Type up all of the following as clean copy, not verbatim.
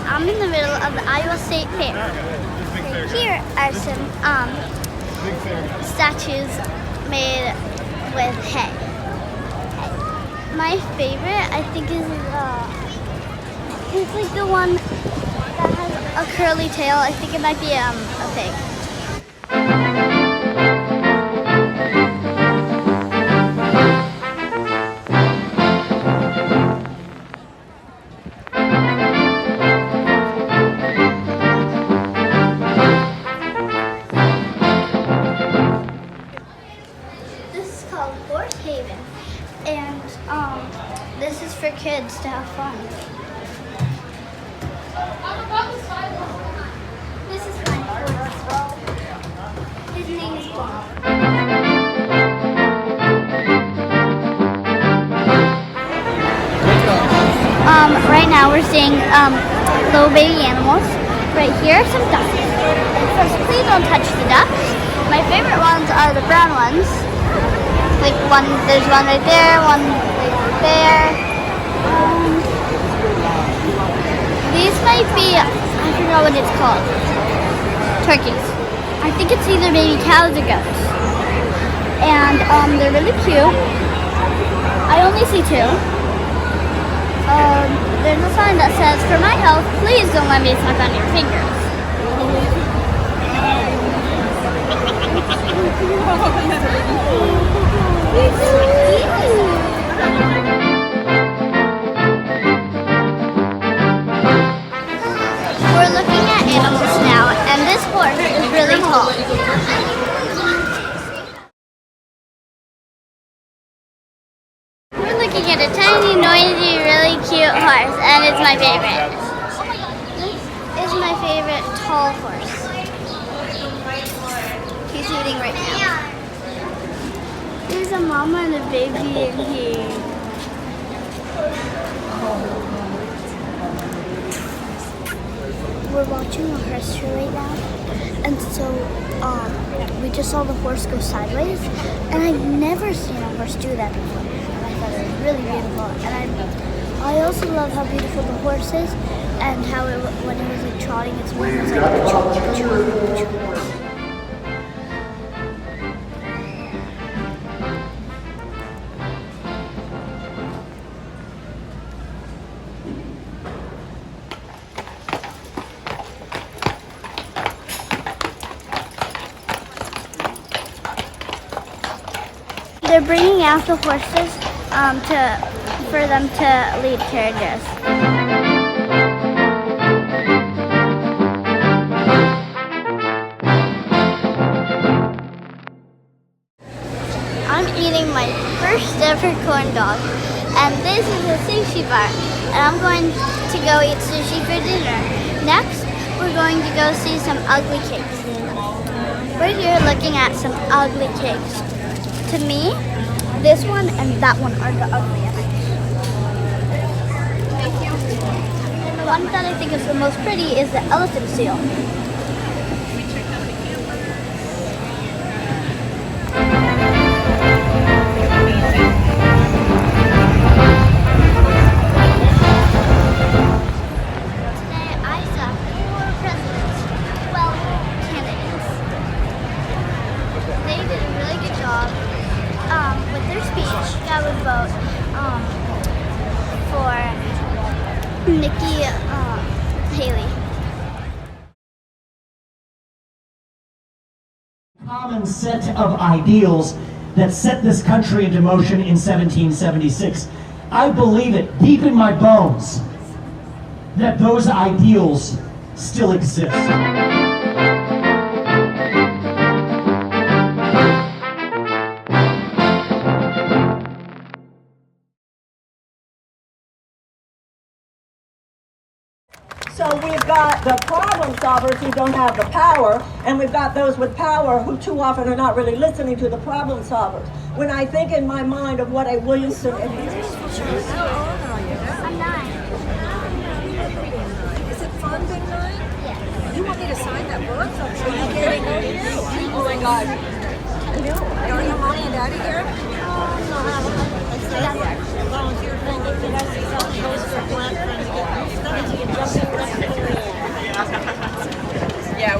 I'm in the middle of the Iowa State Fair. Here are some statues made with hay. My favorite, I think, is it's like the one that has a curly tail. I think it might be a pig. And this is for kids to have fun. This is my horse. His name is Bob. Right now we're seeing little baby animals. Right here are some ducks. First, please don't touch the ducks. My favorite ones are the brown ones. Like there's one right there, one right there. These might be, I forgot what it's called. Turkeys. I think it's either baby cows or goats. And they're really cute. I only see two. There's a sign that says, "For my health, please don't let me suck on your fingers." We're looking at animals now, and this horse is really tall. We're looking at a tiny, noisy, really cute horse, and it's my favorite. This is my favorite tall horse. He's eating right now. There's a mama and a baby in here. We're watching a horse show right now, and so we just saw the horse go sideways, and I've never seen a horse do that before, and I thought it was really beautiful. And I also love how beautiful the horse is, and how when it was like trotting, its wing was like. They're bringing out the horses for them to lead carriages. I'm eating my first ever corn dog, and this is a sushi bar, and I'm going to go eat sushi for dinner. Next, we're going to go see some ugly cakes. We're here looking at some ugly cakes. To me, this one and that one are the ugliest. And the one that I think is the most pretty is the elephant seal. Today I saw 4 presidents, well, candidates. They did a really good job. With their speech, I would vote for Nikki Haley. Common set of ideals that set this country into motion in 1776. I believe it deep in my bones that those ideals still exist. So we've got the problem solvers who don't have the power, and we've got those with power who too often are not really listening to the problem solvers. When I think in my mind of what a Williamson... I'm 9. Is it fun being 9? Yes. You want me to sign that book? Are you kidding me? Oh my God. No. Are your mommy and daddy here? No, I have a volunteer thing. Yeah.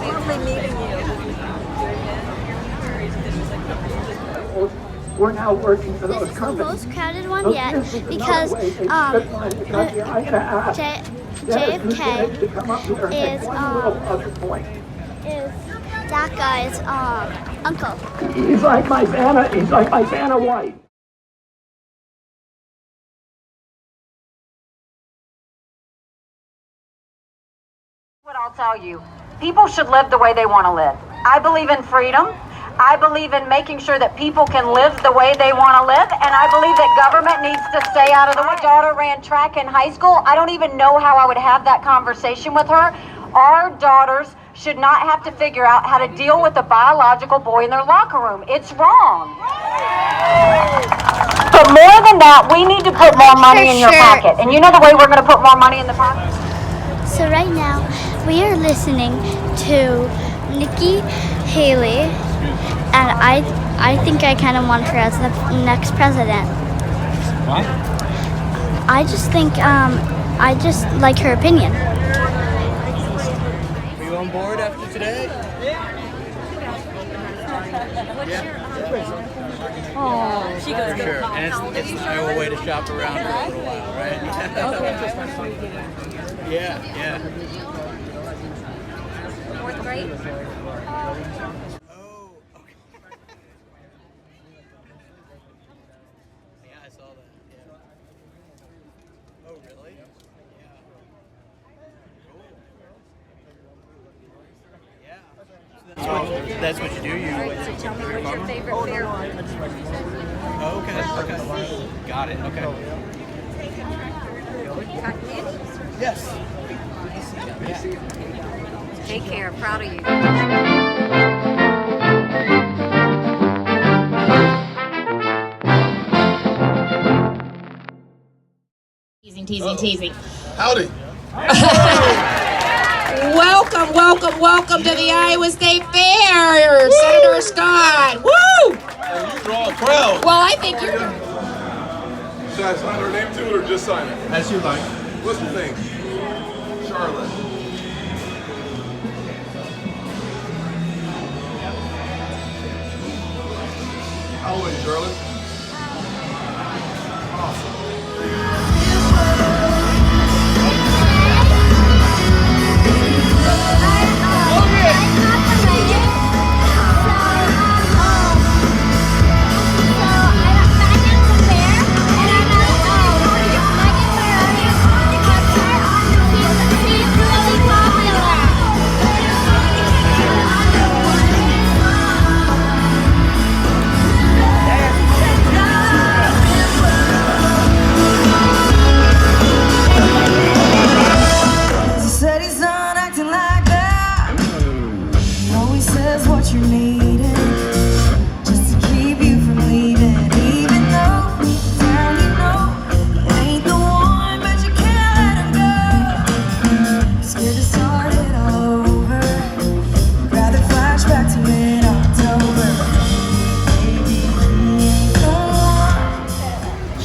Lovely meeting you. We're now working for This those is the companies. most crowded one yet because JFK is that guy's uncle. He's like my Vanna White. What I'll tell you, people should live the way they want to live. I believe in freedom. I believe in making sure that people can live the way they want to live, and I believe that government needs to stay out of the way. My daughter ran track in high school. I don't even know how I would have that conversation with her. Our daughters should not have to figure out how to deal with a biological boy in their locker room. It's wrong. But more than that, we need to put more money in your pocket. And you know the way we're going to put more money in the pocket? So right now we are listening to Nikki Haley, and I think I kind of want her as the next president. What? I just think I just like her opinion. Are you on board after today? Oh, she goes For sure. And it's an Iowa way to shop around for a little while, right? Yeah. Fourth grade? Oh, okay. Yeah, I saw that. Yeah. Oh, really? Yeah. Cool. Yeah. That's what you do. So tell me what's your favorite beer? Oh, okay. Got it. Okay. Cotton candy? Yes. Take care. Proud of you. Teasing. Howdy. Welcome to the Iowa State Fair, Woo! Senator Scott. Woo! And you draw a crowd. Well, I think you're. Should I sign her name to it or just sign it? As you like. What's the name? Charlotte. How old are you, Charlotte?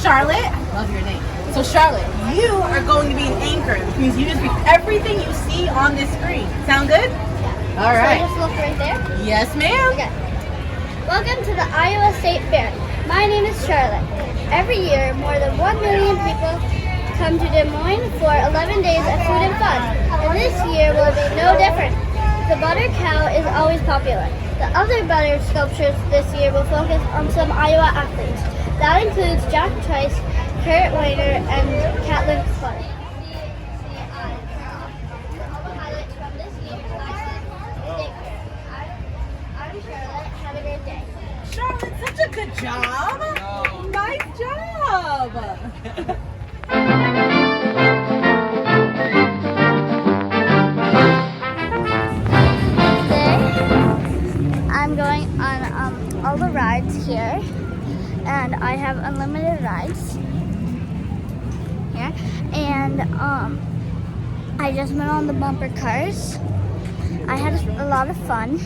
Charlotte, I love your name. So Charlotte, you are going to be an anchor, which means you just read everything you see on this screen. Sound good? Yeah. All right. So just look right there. Yes, ma'am. Okay. Welcome to the Iowa State Fair. My name is Charlotte. Every year, more than 1 million people come to Des Moines for 11 days of food and fun. And this year will be no different. The butter cow is always popular. The other butter sculptures this year will focus on some Iowa athletes. That includes Jack Trice, Kurt Weiner, and Caitlin Clark. Highlights from this year's State Fair. I'm Charlotte. Have a great day. Charlotte, such a good job. Nice job. Today, I'm going on all the rides here. and I have unlimited rides here. And I just went on the bumper cars. I had a lot of fun.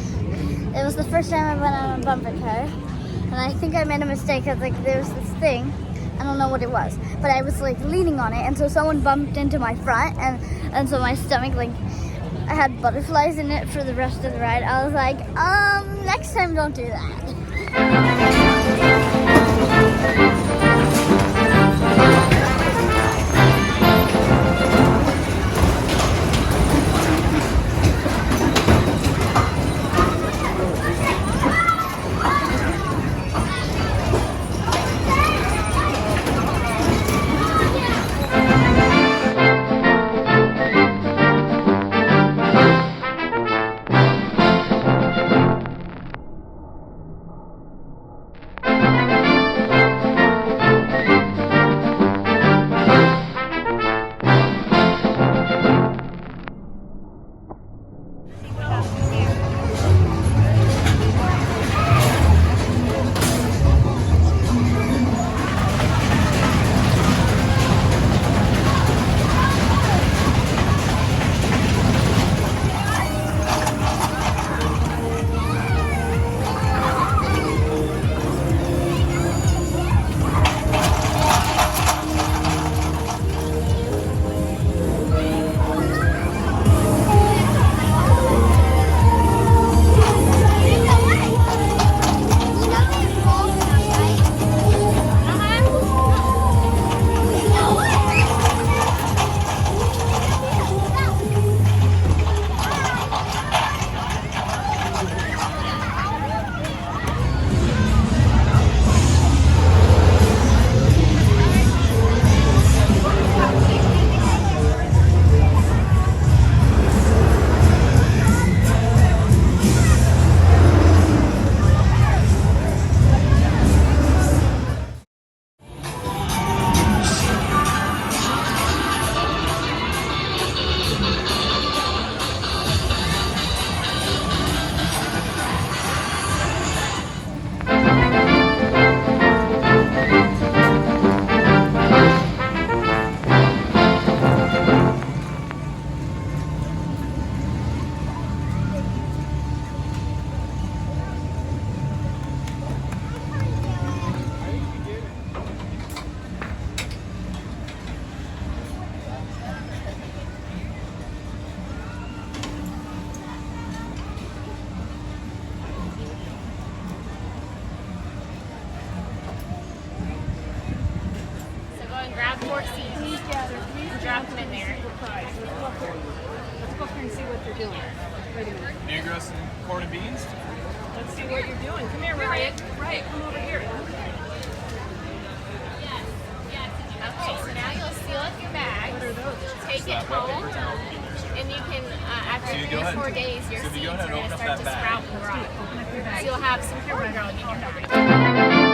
It was the first time I went on a bumper car, and I think I made a mistake because like there was this thing, I don't know what it was, but I was like leaning on it, and so someone bumped into my front, and so my stomach, like, I had butterflies in it for the rest of the ride. I was like, next time don't do that. Grab 4 seats. And drop them in there. Let's go up here and see what they're doing. Negros and corn and beans? Let's see what you're doing. Come here, Riot. Riot, come over here. Okay, so now you'll seal up your bag. Take it home. And you can, after 3 or 4 days, your seeds are going to start to sprout and grow. So you'll have some pepper growing in your bag.